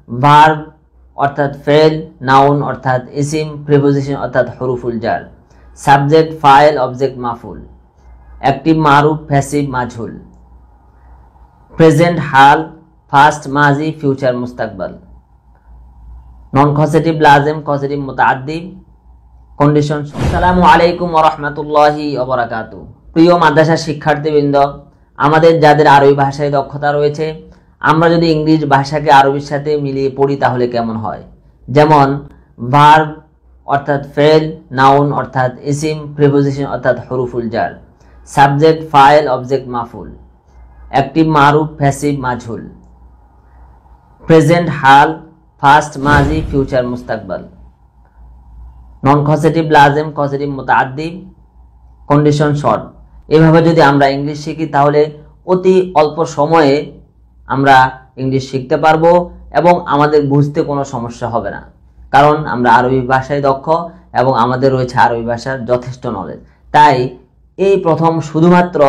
Verb অর্থাৎ ফেল, noun অর্থাৎ ইসিম, প্রিপোজিশন অর্থাৎ হরুফুল জার, সাবজেক্ট ফাইল, অবজেক্ট মাফুল, অ্যাক্টিভ মারুফ, প্যাসিভ মাজহুল, প্রেজেন্ট হাল, ফাস্ট মাজি, ফিউচার মুস্তাকবাল, নন কজেটিভ লাজিম, কজেটিভ মুতাআদ্দি, কন্ডিশন। আসসালামু আলাইকুম ওয়া রাহমাতুল্লাহি ওয়া বারাকাতুহু। প্রিয় মাদ্রাসা শিক্ষার্থীবৃন্দ, আমাদের যাদের আরবি ভাষায় দক্ষতা রয়েছে, আমরা যদি ইংলিশ ভাষাকে আরবির সাথে মিলিয়ে পড়ি তাহলে কেমন হয়? যেমন ভার্ব অর্থাৎ ফেল, নাউন অর্থাৎ ইসিম, প্রিপোজিশন অর্থাৎ হরুফুল জার, সাবজেক্ট ফাইল, অবজেক্ট মাফুল, অ্যাক্টিভ মারুফ, প্যাসিভ মাজহুল, প্রেজেন্ট হাল, ফাস্ট মাজি, ফিউচার মুস্তাকবাল, নন কজেটিভ লাজিম, কজেটিভ মুতাআদ্দি, কন্ডিশন শর্ট। এভাবে যদি আমরা ইংলিশ শিখি তাহলে অতি অল্প সময়ে আমরা ইংলিশ শিখতে পারবো এবং আমাদের বুঝতে কোনো সমস্যা হবে না, কারণ আমরা আরবি ভাষায় দক্ষ এবং আমাদের রয়েছে আরবি ভাষার যথেষ্ট নলেজ। তাই এই প্রথম শুধুমাত্র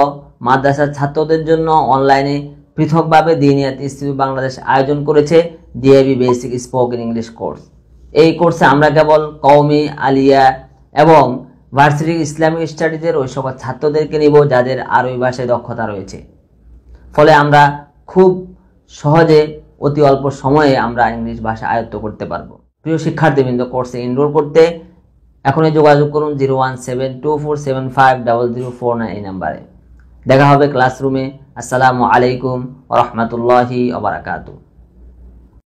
মাদ্রাসার ছাত্রদের জন্য অনলাইনে পৃথকভাবে দিনিয়াত ইনস্টিটিউট বাংলাদেশ আয়োজন করেছে DIB basic spoken English course. এই কোর্সে আমরা কেবল কওমি, আলিয়া এবং ভার্সিটি ইসলামিক স্টাডিজের ওই সকল ছাত্রদেরকে নিব যাদের আরবি ভাষায় দক্ষতা রয়েছে। ফলে আমরা খুব সহজে অতি অল্প সময়ে আমরা ইংলিশ ভাষা আয়ত্ত করতে পারবো। প্রিয় শিক্ষার্থীবৃন্দ, কোর্সে এনরোল করতে এখনই যোগাযোগ করুন 01724750049 এই নাম্বারে। দেখা হবে ক্লাসরুমে। আসসালামু আলাইকুম ওয়া রাহমাতুল্লাহি ওয়া বারাকাতুহু।